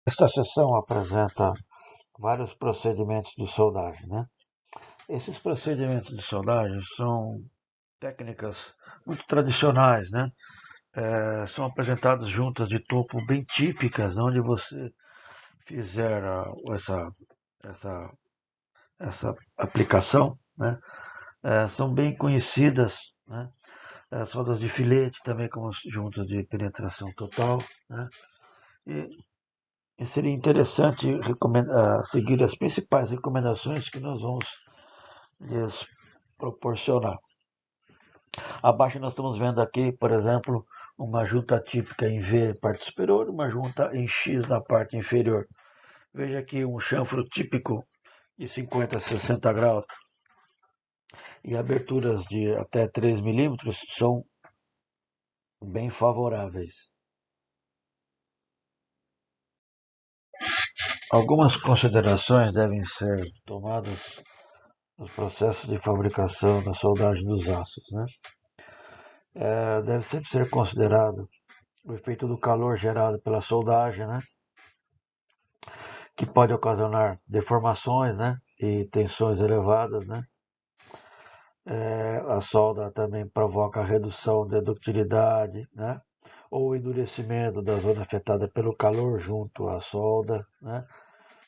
Esta seção apresenta vários procedimentos de soldagem, né? Esses procedimentos de soldagem são técnicas muito tradicionais, né? São apresentadas juntas de topo bem típicas, onde você fizer essa, essa aplicação, né? São bem conhecidas, né? Soldas de filete também como juntas de penetração total, né? E seria interessante seguir as principais recomendações que nós vamos lhes proporcionar. Abaixo nós estamos vendo aqui, por exemplo, uma junta típica em V parte superior, uma junta em X na parte inferior. Veja aqui um chanfro típico de 50 a 60 graus e aberturas de até 3 milímetros são bem favoráveis. Algumas considerações devem ser tomadas nos processos de fabricação da soldagem dos aços, né? Deve sempre ser considerado o efeito do calor gerado pela soldagem, né? Que pode ocasionar deformações, né? E tensões elevadas, né? A solda também provoca redução da ductilidade, né? Ou endurecimento da zona afetada pelo calor junto à solda, né?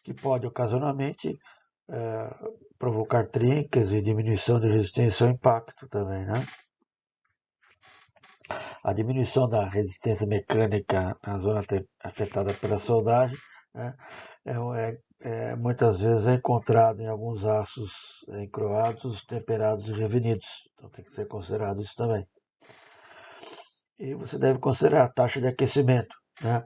Que pode ocasionalmente é, provocar trincas e diminuição de resistência ao impacto também, né? A diminuição da resistência mecânica na zona afetada pela soldagem, né, muitas vezes é encontrado em alguns aços encroados, temperados e revenidos. Então tem que ser considerado isso também. E você deve considerar a taxa de aquecimento, né?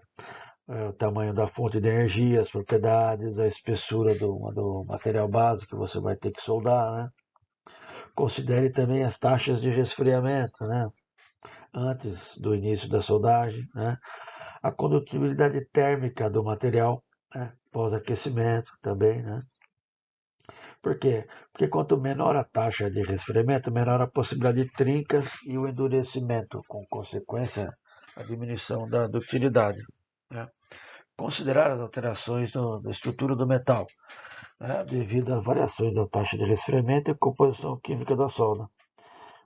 O tamanho da fonte de energia, as propriedades, a espessura do material base que você vai ter que soldar, né? Considere também as taxas de resfriamento, né? Antes do início da soldagem, né? A condutibilidade térmica do material, né? Pós-aquecimento também, né? Por quê? Porque quanto menor a taxa de resfriamento, menor a possibilidade de trincas e o endurecimento, com consequência a diminuição da ductilidade, né? Considerar as alterações da estrutura do metal, né? Devido às variações da taxa de resfriamento e composição química da solda,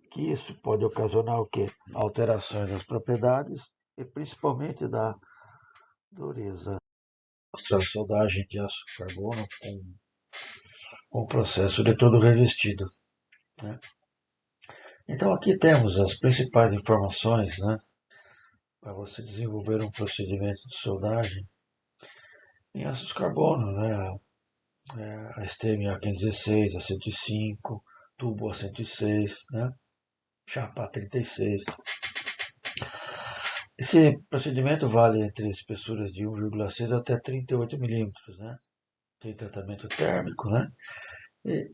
que isso pode ocasionar o quê? Alterações das propriedades e principalmente da dureza. Mostra a soldagem de aço carbono com o processo de todo revestido, né? Então aqui temos as principais informações, né, para você desenvolver um procedimento de soldagem em aços carbono, né? A STM A516, a 105, tubo A106, né? Chapa A36. Esse procedimento vale entre espessuras de 1,6 até 38 milímetros, né? Tem tratamento térmico, né? E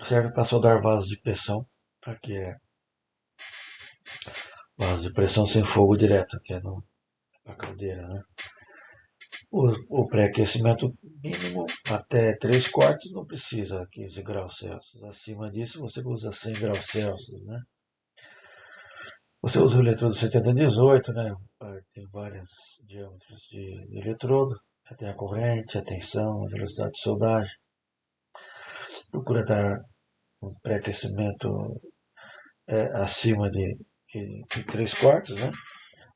serve para soldar vasos de pressão, aqui é vasos de pressão sem fogo direto, que é na caldeira, né? O pré-aquecimento mínimo até 3 quartos não precisa 15 graus Celsius. Acima disso você usa 100 graus Celsius, né? Você usa o eletrodo 7018, né? Tem vários diâmetros de eletrodo. Tem a corrente, a tensão, a velocidade de soldagem. Procura estar um pré-aquecimento acima de 3 quartos, né?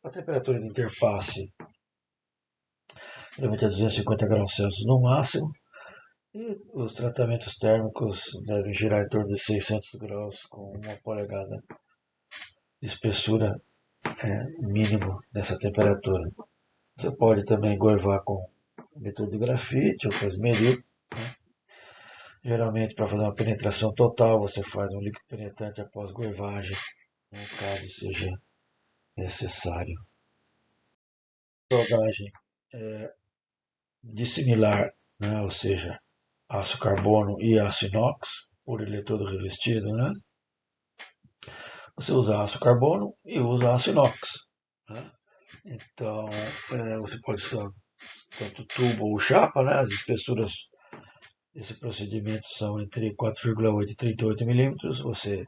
A temperatura de interface geralmente é 250 graus Celsius no máximo. E os tratamentos térmicos devem girar em torno de 600 graus com 1 polegada de espessura mínimo nessa temperatura. Você pode também goivar com método de grafite ou com esmeril. Né? Geralmente, para fazer uma penetração total, você faz um líquido penetrante após goivagem, no caso seja necessário. Soldagem dissimilar, né? Ou seja, aço carbono e aço inox, por eletrodo revestido, né? Você usa aço carbono e usa aço inox, né? Então, você pode usar tanto tubo ou chapa, né? As espessuras desse procedimento são entre 4,8 e 38 milímetros. Você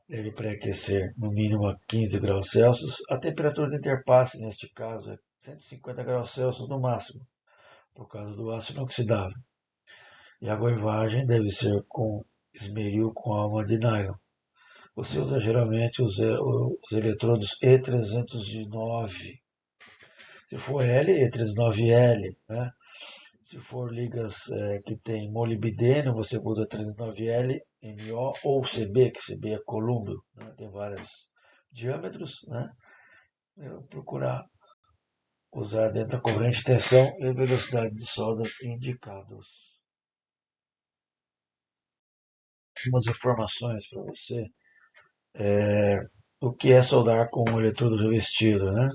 deve pré-aquecer no mínimo a 15 graus Celsius. A temperatura de interface, neste caso, é 150 graus Celsius no máximo, por causa do aço inoxidável. E a goivagem deve ser com esmeril com alma de nylon. Você usa geralmente os eletrodos E309. Se for L, E309L, né? Se for ligas que tem molibdênio, você usa 309L, MO ou CB, que CB é colúmbio, né? Tem vários diâmetros, né? Eu procurar usar dentro da corrente, tensão e velocidade de solda indicados. Umas informações para você. O que é soldar com um eletrodo revestido, né?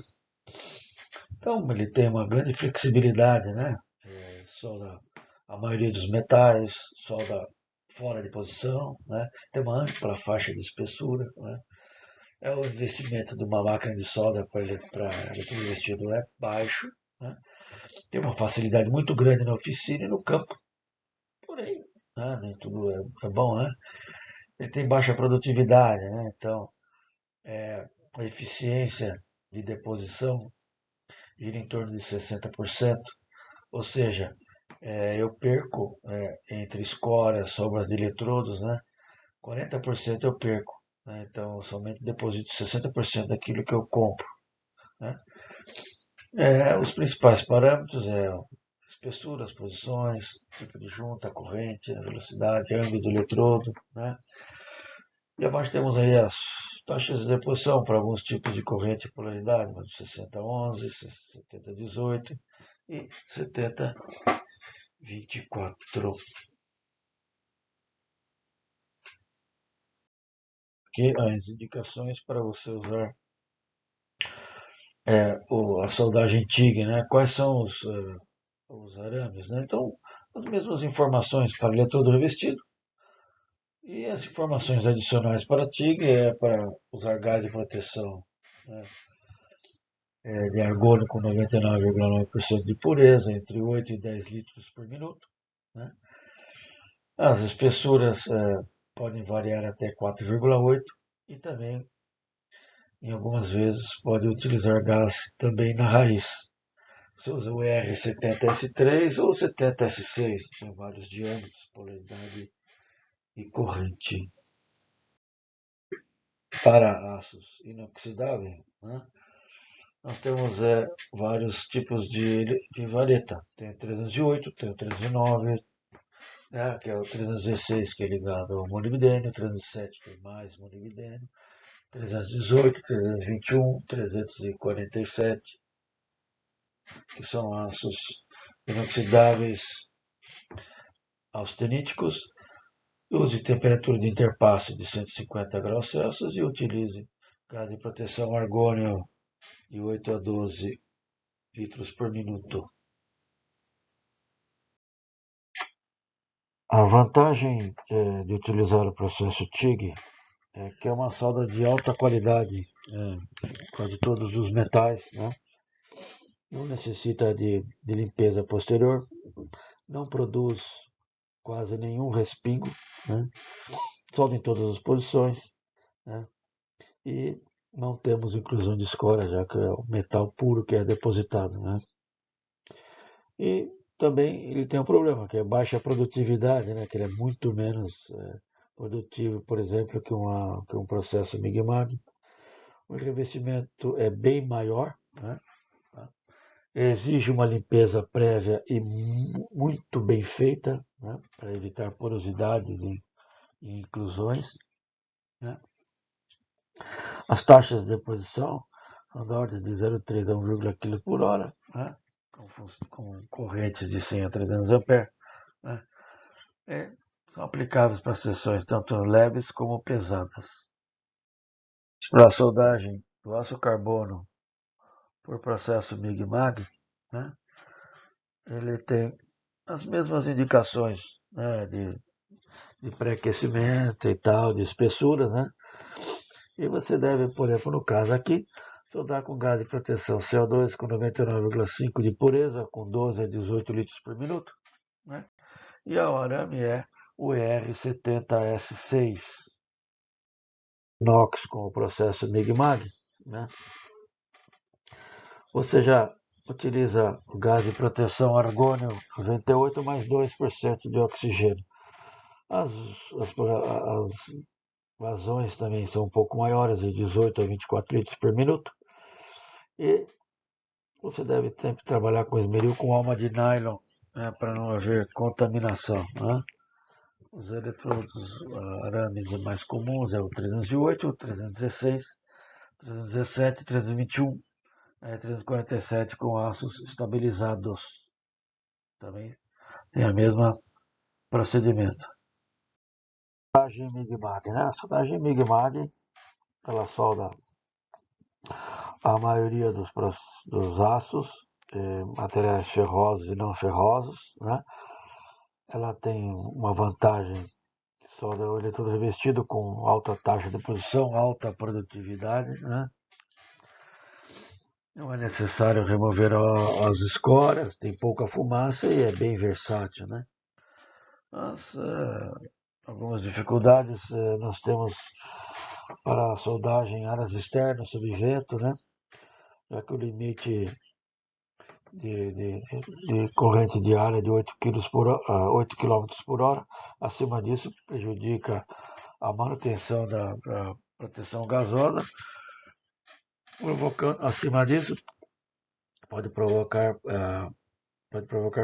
Então, ele tem uma grande flexibilidade, né? Solda a maioria dos metais, solda fora de posição, né? Tem uma ampla faixa de espessura, né? O investimento de uma máquina de solda para eletrodo revestido é baixo, né? Tem uma facilidade muito grande na oficina e no campo. Porém, né, nem tudo é bom, né? Ele tem baixa produtividade, né? Então, a eficiência de deposição gira em torno de 60%, ou seja, eu perco entre escórias, sobras de eletrodos, né? 40% eu perco, né? Então eu somente deposito 60% daquilo que eu compro, né? Os principais parâmetros espessura, as posições, tipo de junta, corrente, a velocidade, ângulo do eletrodo, né? E abaixo temos aí as taxas de deposição para alguns tipos de corrente e polaridade, 6011, 7018 e 7024. Aqui as indicações para você usar a soldagem TIG, né? Quais são os arames, né? Então, as mesmas informações para eletrodo revestido e as informações adicionais para TIG para usar gás de proteção, né? De argônio com 99,9% de pureza, entre 8 e 10 litros por minuto, né? As espessuras podem variar até 4,8 e também, em algumas vezes, pode utilizar gás também na raiz. Você usa o R70S3 ou 70S6, tem vários diâmetros, polaridade e corrente. Para aços inoxidáveis, né? Nós temos vários tipos de vareta. Tem o 308, tem o 309, né, que é o 316, que é ligado ao molibdênio, 307 tem mais molibdênio, 318, 321, 347, que são aços inoxidáveis austeníticos. Use temperatura de interpasse de 150 graus Celsius e utilize gás de proteção argônio de 8 a 12 litros por minuto. A vantagem de utilizar o processo TIG é que é uma solda de alta qualidade, quase todos os metais, né? Não necessita de limpeza posterior, não produz quase nenhum respingo, né? Solda em todas as posições, né? E não temos inclusão de escória, já que é o metal puro que é depositado, né? E também ele tem um problema, que é baixa produtividade, né? Que ele é muito menos produtivo, por exemplo, que um processo MIG-MAG. O revestimento é bem maior, né? Exige uma limpeza prévia e muito bem feita, né? Para evitar porosidades e inclusões, né? As taxas de deposição são da ordem de 0,3 a 1,0 kg por hora, né? Com correntes de 100 a 300 amperes, né? São aplicáveis para seções tanto leves como pesadas. Para a soldagem do aço carbono por processo MIG-MAG, né? Ele tem as mesmas indicações, né? De pré-aquecimento e tal, de espessuras, né? E você deve, por exemplo, no caso aqui, soldar com gás de proteção CO2 com 99,5 de pureza, com 12 a 18 litros por minuto, né? E o arame é o R70S6, inox com o processo MIG-MAG, né? Você já utiliza o gás de proteção argônio 98 mais 2% de oxigênio. As vazões também são um pouco maiores, de 18 a 24 litros por minuto. E você deve sempre trabalhar com esmeril com alma de nylon, né, para não haver contaminação. Né? Os eletrodos arames mais comuns é o 308, o 316, 317, 321, 347 com aços estabilizados. Também tem a mesma procedimento. Soldagem MIG-MAG, né? A soldagem MIG-MAG, ela solda a maioria dos aços, materiais ferrosos e não ferrosos, né? Ela tem uma vantagem, solda o eletrodo revestido com alta taxa de posição, alta produtividade, né? Não é necessário remover as escórias, tem pouca fumaça e é bem versátil, né? Mas algumas dificuldades nós temos para a soldagem em áreas externas, sob vento, né? Já que o limite de corrente de área de 8 km por hora, acima disso prejudica a manutenção da proteção gasosa, provocando, acima disso pode provocar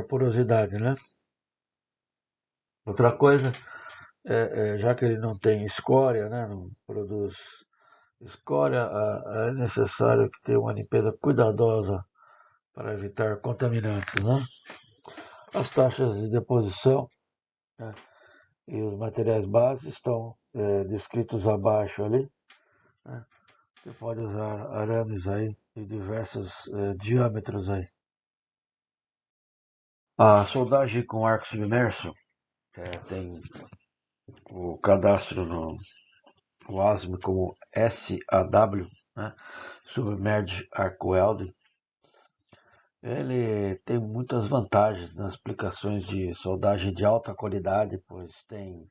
porosidade, né? Outra coisa, já que ele não tem escória, né, não produz escória, é necessário que tenha uma limpeza cuidadosa para evitar contaminantes, né? As taxas de deposição, né, e os materiais básicos estão descritos abaixo ali, né? Você pode usar arames aí de diversos diâmetros aí. A soldagem com arco submerso tem o cadastro no ASME como SAW, né? Submerged Arc Welding. Ele tem muitas vantagens nas aplicações de soldagem de alta qualidade, pois tem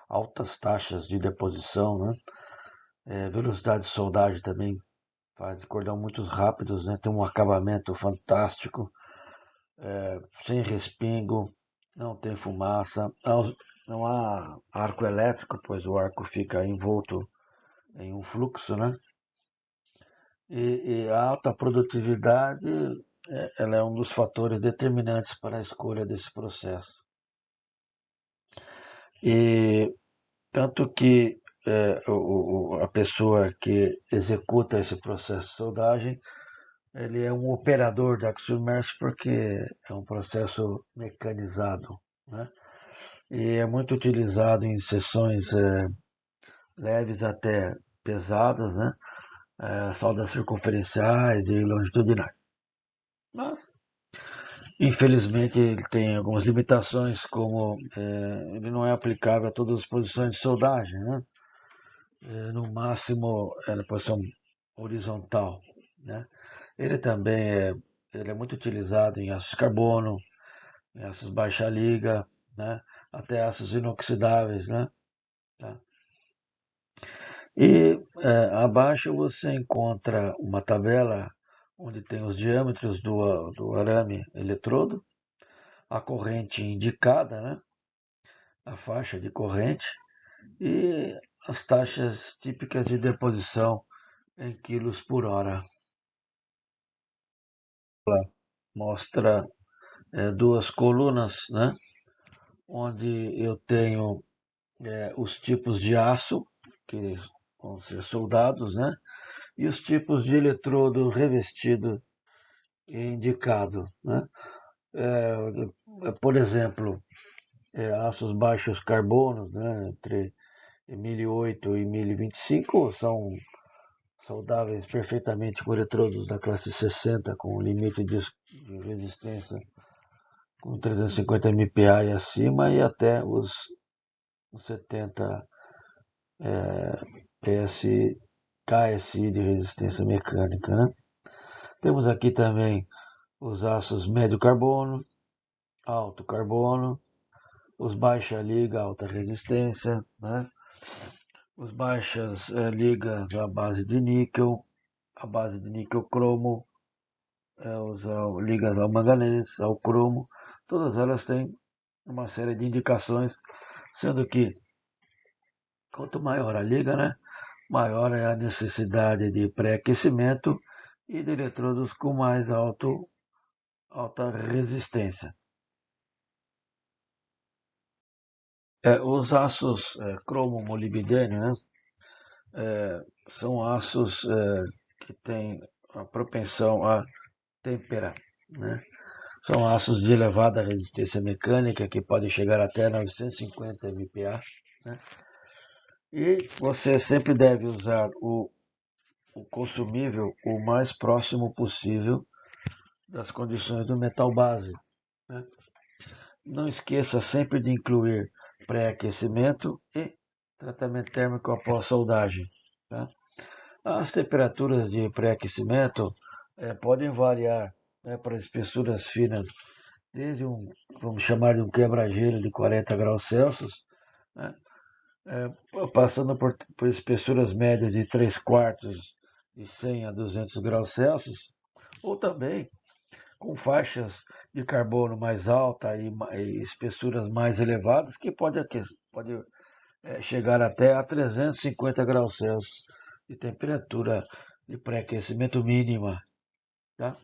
altas taxas de deposição, né? Velocidade de soldagem também, faz cordão muito rápidos, né? Tem um acabamento fantástico, sem respingo, não tem fumaça, não há arco elétrico, pois o arco fica envolto em um fluxo, né? E a alta produtividade, ela é um dos fatores determinantes para a escolha desse processo. E tanto que a pessoa que executa esse processo de soldagem, ele é um operador de arco submerso porque é um processo mecanizado, né? E é muito utilizado em seções leves até pesadas, né? Soldas circunferenciais e longitudinais. Mas, infelizmente, ele tem algumas limitações, como ele não é aplicável a todas as posições de soldagem, né? No máximo, na posição horizontal, né? Ele também ele é muito utilizado em aços carbono, em aços baixa liga, né? Até aços inoxidáveis, né? Tá? E abaixo você encontra uma tabela onde tem os diâmetros do arame eletrodo, a corrente indicada, né? A faixa de corrente e as taxas típicas de deposição em quilos por hora. Ela mostra duas colunas, né? Onde eu tenho os tipos de aço que vão ser soldados, né? E os tipos de eletrodo revestido e indicado, né? Por exemplo, aços baixos carbonos, né? Entre 1008 e 1025 são soldáveis perfeitamente com eletrodos da classe 60 com limite de resistência com 350 MPa e acima e até os 70 KSI de resistência mecânica, né? Temos aqui também os aços médio carbono, alto carbono, os baixa liga, alta resistência, né? Os baixas ligas à base de níquel cromo, ligas ao manganês, ao cromo, todas elas têm uma série de indicações, sendo que quanto maior a liga, né, maior é a necessidade de pré-aquecimento e de eletrodos com mais alta resistência. Os aços cromo-molibdênio, né, são aços que têm a propensão a temperar, né? São aços de elevada resistência mecânica que podem chegar até 950 MPa, né? E você sempre deve usar o consumível o mais próximo possível das condições do metal base, né? Não esqueça sempre de incluir pré-aquecimento e tratamento térmico após soldagem, tá? As temperaturas de pré-aquecimento podem variar, né, para espessuras finas, desde vamos chamar de um quebra-gelo de 40 graus Celsius, né, passando por espessuras médias de 3 quartos de 100 a 200 graus Celsius, ou também com faixas de carbono mais alta e espessuras mais elevadas, que pode chegar até a 350 graus Celsius de temperatura de pré-aquecimento mínima. Tá?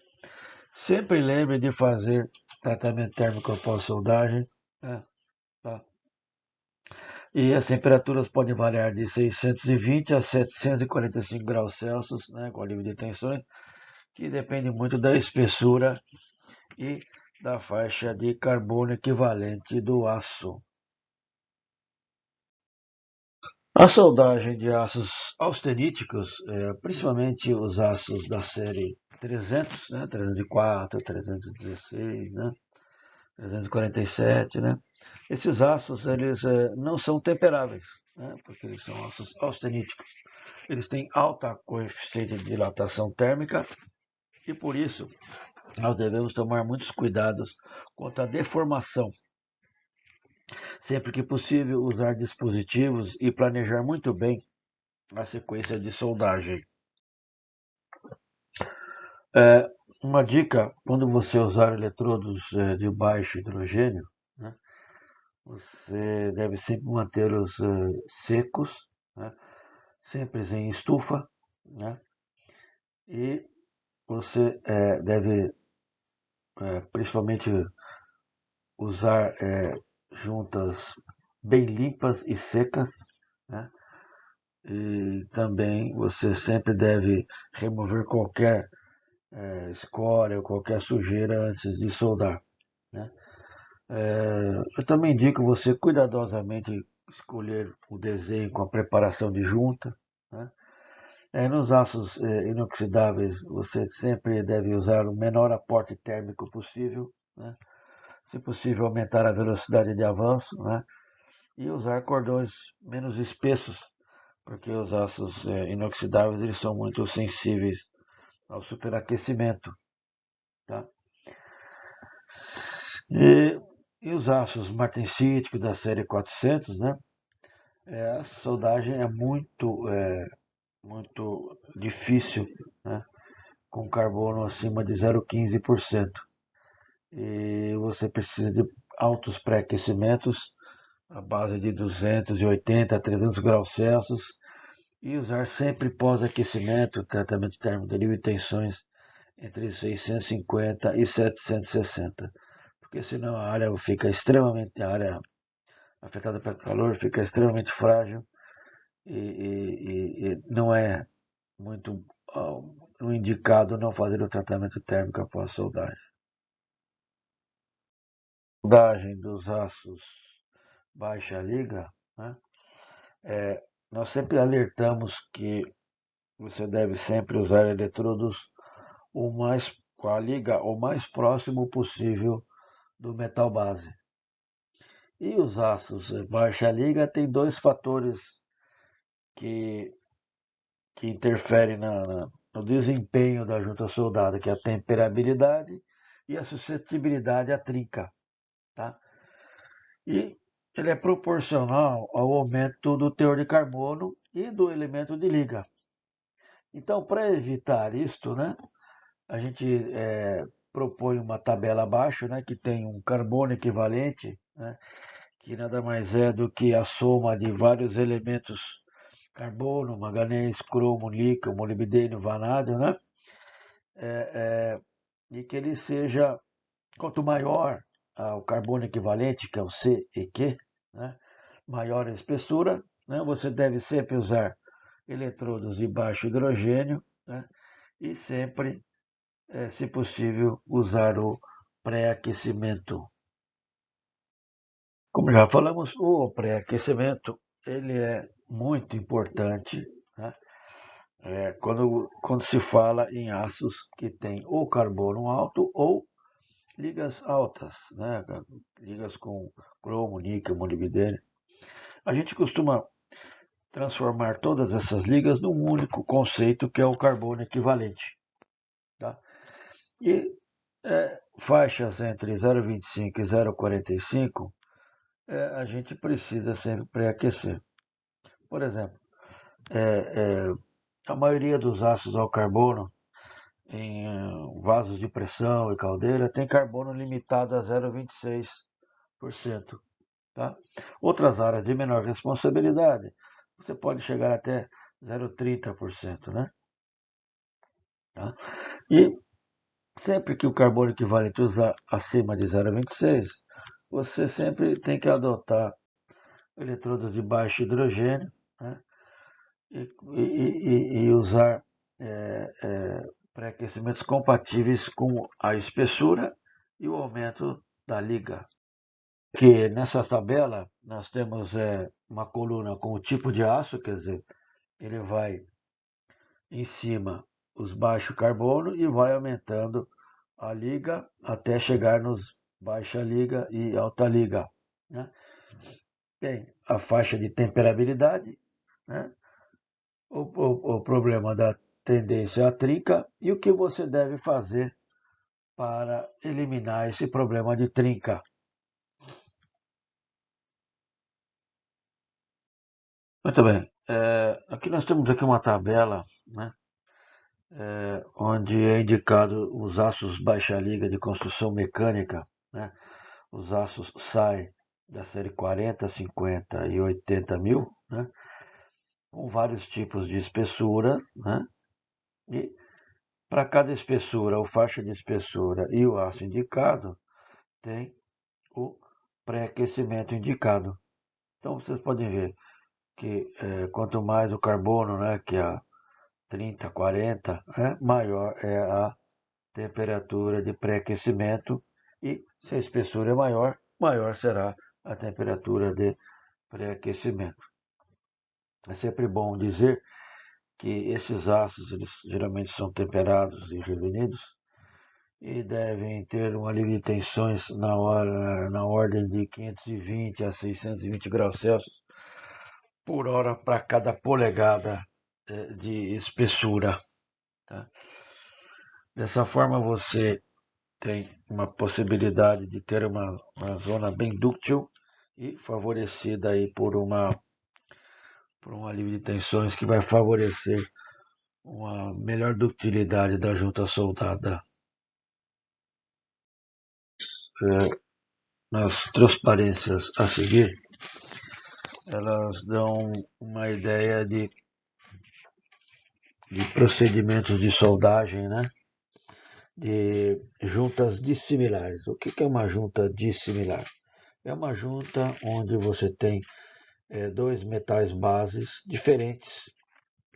Sempre lembre de fazer tratamento térmico após soldagem. Né? Tá? E as temperaturas podem variar de 620 a 745 graus Celsius, né, com alívio de tensões, que depende muito da espessura e da faixa de carbono equivalente do aço. A soldagem de aços austeníticos, principalmente os aços da série 300, né, 304, 316, né, 347, né, esses aços eles não são temperáveis, né, porque eles são aços austeníticos. Eles têm alta coeficiente de dilatação térmica e por isso nós devemos tomar muitos cuidados quanto à deformação. Sempre que possível, usar dispositivos e planejar muito bem a sequência de soldagem. Uma dica, quando você usar eletrodos de baixo hidrogênio, né, você deve sempre mantê-los secos, né, sempre em estufa, né, e você deve principalmente usar juntas bem limpas e secas, né, e também você sempre deve remover qualquer escória ou qualquer sujeira antes de soldar, né? Eu também indico você cuidadosamente escolher o desenho com a preparação de junta, né? Nos aços inoxidáveis você sempre deve usar o menor aporte térmico possível, né? Se possível aumentar a velocidade de avanço, né? E usar cordões menos espessos, porque os aços inoxidáveis eles são muito sensíveis ao superaquecimento, tá? E os aços martensíticos da série 400, né? A soldagem é muito difícil, né? Com carbono acima de 0,15%. E você precisa de altos pré-aquecimentos à base de 280 a 300 graus Celsius e usar sempre pós-aquecimento, tratamento térmico de alívio de tensões entre 650 e 760, porque senão a área afetada pelo calor fica extremamente frágil e não é muito indicado não fazer o tratamento térmico após soldagem. Soldagem dos aços baixa liga, né? Nós sempre alertamos que você deve sempre usar eletrodos com a liga o mais próximo possível do metal base. E os aços baixa liga tem dois fatores que, que interferem no desempenho da junta soldada, que é a temperabilidade e a suscetibilidade à trinca. Tá? E ele é proporcional ao aumento do teor de carbono e do elemento de liga. Então, para evitar isto, né, a gente propõe uma tabela abaixo, né, que tem um carbono equivalente, né, que nada mais é do que a soma de vários elementos: carbono, manganês, cromo, níquel, molibdênio, vanádio, né? E que ele seja, quanto maior o carbono equivalente, que é o C e Q, né? Maior a espessura, né? Você deve sempre usar eletrodos de baixo hidrogênio, né? E sempre, se possível, usar o pré-aquecimento. Como já falamos, o pré-aquecimento ele é muito importante, né? Quando se fala em aços que têm ou carbono alto ou ligas altas, né? Ligas com cromo, níquel, molibdênio. A gente costuma transformar todas essas ligas num único conceito que é o carbono equivalente. Tá? E faixas entre 0,25 e 0,45 a gente precisa sempre pré-aquecer. Por exemplo, a maioria dos ácidos ao carbono em vasos de pressão e caldeira tem carbono limitado a 0,26%. Tá? Outras áreas de menor responsabilidade, você pode chegar até 0,30%. Né? Tá? E sempre que o carbono equivalente usar acima de 0,26, você sempre tem que adotar eletrodos de baixo hidrogênio, né? e usar pré-aquecimentos compatíveis com a espessura e o aumento da liga. Que nessa tabela nós temos uma coluna com o tipo de aço, quer dizer, ele vai em cima os baixo carbono e vai aumentando a liga até chegar nos baixa liga e alta liga. Né? Tem a faixa de temperabilidade, né? o problema da tendência à trinca e o que você deve fazer para eliminar esse problema de trinca. Muito bem. Aqui nós temos aqui uma tabela, né, onde é indicado os aços baixa-liga de construção mecânica, né, os aços SAI da série 40, 50 e 80 mil, né, com vários tipos de espessura, né, e para cada espessura, ou faixa de espessura e o aço indicado, tem o pré-aquecimento indicado. Então vocês podem ver que quanto mais o carbono, né, que é 30, 40, maior é a temperatura de pré-aquecimento e se a espessura é maior, maior será a temperatura de pré-aquecimento. É sempre bom dizer que esses ácidos eles geralmente são temperados e revenidos e devem ter uma livre de tensões na ordem de 520 a 620 graus Celsius por hora para cada polegada de espessura. Tá? Dessa forma você tem uma possibilidade de ter uma zona bem dúctil e favorecida aí por um alívio de tensões que vai favorecer uma melhor ductilidade da junta soldada. Nas transparências a seguir, elas dão uma ideia de procedimentos de soldagem, né? De juntas dissimilares. O que é uma junta dissimilar? É uma junta onde você tem dois metais bases diferentes.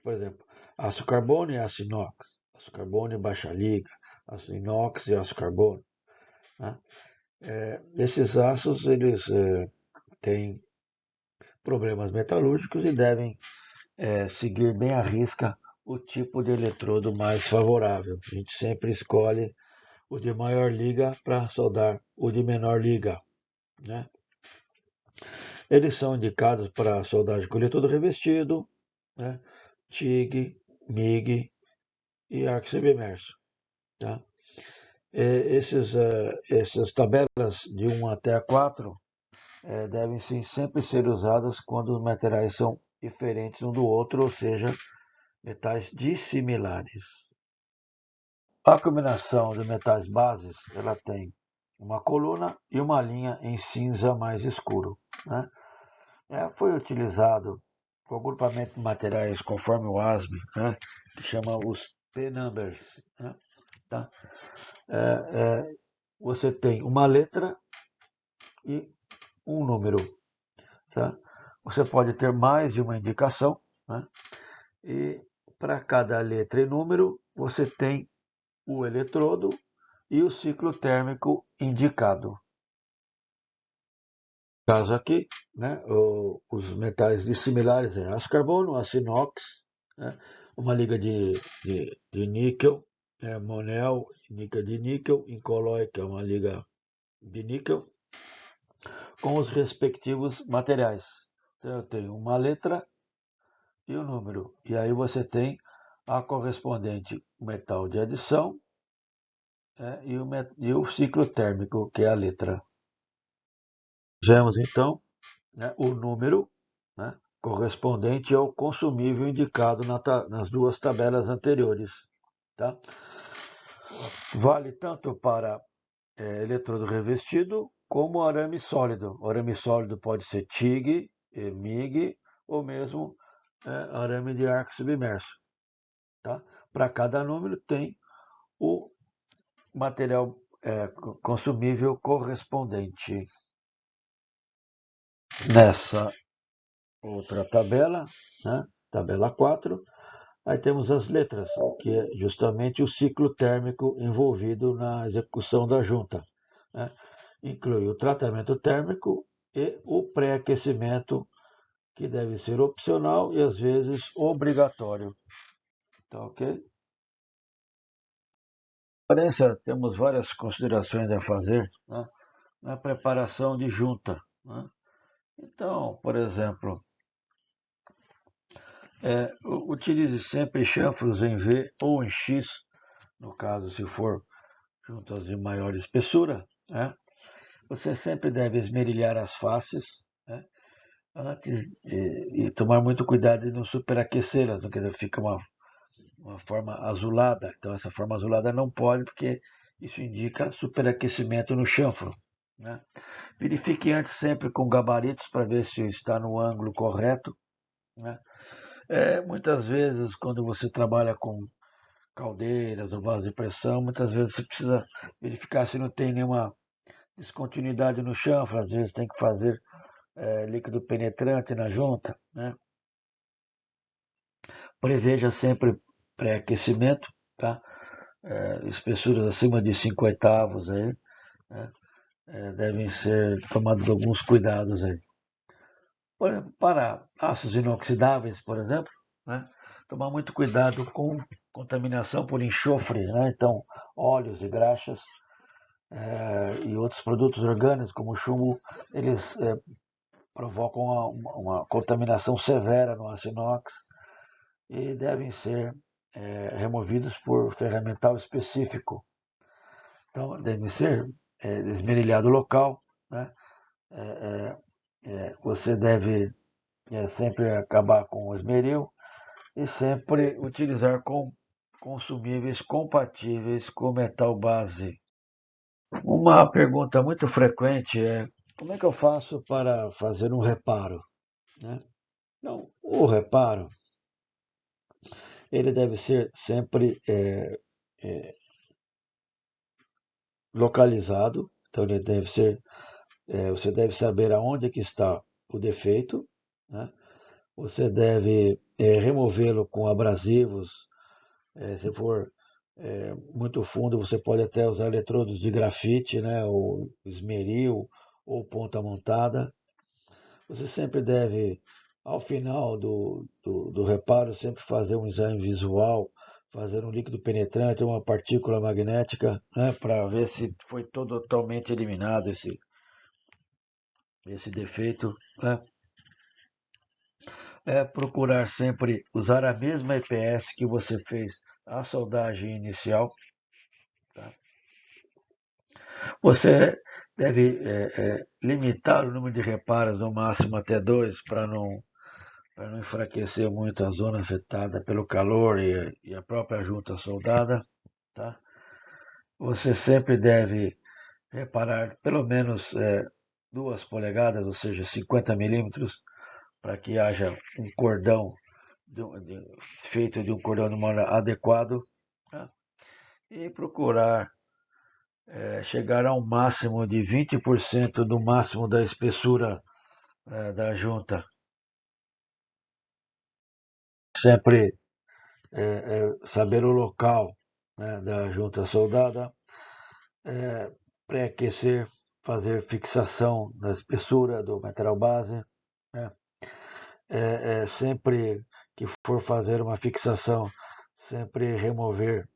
Por exemplo, aço carbono e aço inox. Aço carbono e baixa liga. Aço inox e aço carbono. Né? Esses aços eles têm problemas metalúrgicos e devem seguir bem à risca o tipo de eletrodo mais favorável. A gente sempre escolhe o de maior liga para soldar o de menor liga. Né? Eles são indicados para soldagem com eletrodo revestido, né? TIG, MIG e arco submerso. Tá? Essas tabelas de 1 até 4 devem sim, sempre ser usadas quando os materiais são diferentes um do outro, ou seja, metais dissimilares. A combinação de metais bases, ela tem uma coluna e uma linha em cinza mais escuro, né? Foi utilizado o agrupamento de materiais conforme o ASME, né? Que chama os P-numbers, né? Tá? Você tem uma letra e um número, tá? Você pode ter mais de uma indicação, né? E para cada letra e número, você tem o eletrodo e o ciclo térmico indicado. No caso aqui, né, os metais dissimilares é aço carbono, aço inox, né, uma liga de níquel, monel, níquel de níquel, incolói, que é uma liga de níquel, com os respectivos materiais. Então, eu tenho uma letra e o número. E aí você tem a correspondente metal de adição, e o ciclo térmico, que é a letra. Vemos então, né, o número, né, correspondente ao consumível indicado nas duas tabelas anteriores. Tá? Vale tanto para eletrodo revestido como arame sólido. O arame sólido pode ser TIG, MIG ou mesmo arame de arco submerso. Tá? Para cada número tem o material consumível correspondente. Nessa outra tabela, né, tabela 4, aí temos as letras, que é justamente o ciclo térmico envolvido na execução da junta. Né? Inclui o tratamento térmico e o pré-aquecimento, que deve ser opcional e às vezes obrigatório. Tá ok? Temos várias considerações a fazer, né, na preparação de junta. Né? Então, por exemplo, utilize sempre chanfros em V ou em X, no caso, se for juntas de maior espessura. Né? Você sempre deve esmerilhar as faces, né, antes e tomar muito cuidado de não superaquecê-las, não quer dizer, fica uma forma azulada. Então, essa forma azulada não pode, porque isso indica superaquecimento no chanfro. Né? Verifique antes sempre com gabaritos para ver se está no ângulo correto. Né? Muitas vezes, quando você trabalha com caldeiras ou vasos de pressão, muitas vezes você precisa verificar se não tem nenhuma descontinuidade no chanfro, às vezes tem que fazer líquido penetrante na junta. Né? Preveja sempre pré-aquecimento, tá? Espessuras acima de 5 oitavos aí, né? Devem ser tomados alguns cuidados aí. Por exemplo, para aços inoxidáveis, por exemplo, né? Tomar muito cuidado com contaminação por enxofre, né? Então, óleos e graxas e outros produtos orgânicos, como chumbo, eles provocam uma contaminação severa no aço inox e devem ser removidos por ferramental específico. Então, deve ser esmerilhado o local, né? Você deve sempre acabar com o esmeril e sempre utilizar consumíveis compatíveis com metal base. Uma pergunta muito frequente é: como é que eu faço para fazer um reparo? Né? Então, o reparo ele deve ser sempre localizado. Então, ele deve ser, você deve saber aonde que está o defeito. Né? Você deve removê-lo com abrasivos. Se for muito fundo, você pode até usar eletrodos de grafite, né? Ou esmeril, ou ponta montada. Você sempre deve, ao final do reparo, sempre fazer um exame visual, fazer um líquido penetrante, uma partícula magnética, né? Para ver se foi totalmente eliminado esse defeito. Né? Procurar sempre usar a mesma EPS que você fez a soldagem inicial. Tá? Você deve limitar o número de reparos no máximo até 2 para não enfraquecer muito a zona afetada pelo calor e a própria junta soldada. Tá? você sempre deve reparar pelo menos 2 polegadas, ou seja, 50 milímetros, para que haja um cordão feito de um cordão de malha adequado, tá? E procurar chegar ao máximo de 20% do máximo da espessura da junta. Sempre saber o local, né, da junta soldada, pré-aquecer, fazer fixação da espessura do material base, né? Sempre que for fazer uma fixação, sempre remover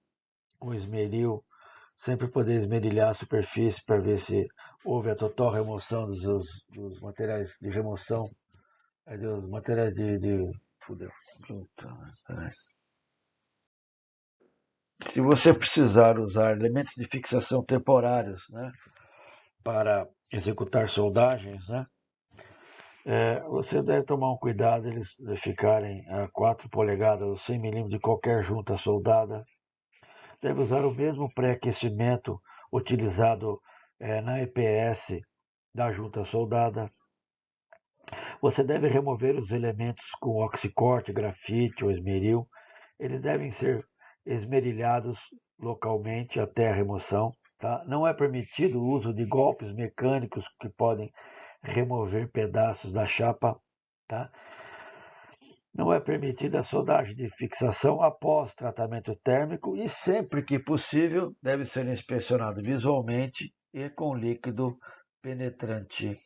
o esmeril, sempre poder esmerilhar a superfície para ver se houve a total remoção dos materiais de remoção, dos materiais fudeu. Se você precisar usar elementos de fixação temporários, né, para executar soldagens, né, você deve tomar um cuidado eles ficarem a 4 polegadas ou 100 milímetros de qualquer junta soldada. Deve usar o mesmo pré-aquecimento utilizado na EPS da junta soldada. Você deve remover os elementos com oxicorte, grafite ou esmeril. Eles devem ser esmerilhados localmente até a remoção. Tá? Não é permitido o uso de golpes mecânicos que podem remover pedaços da chapa. Tá? Não é permitida a soldagem de fixação após tratamento térmico e, sempre que possível, deve ser inspecionado visualmente e com líquido penetrante.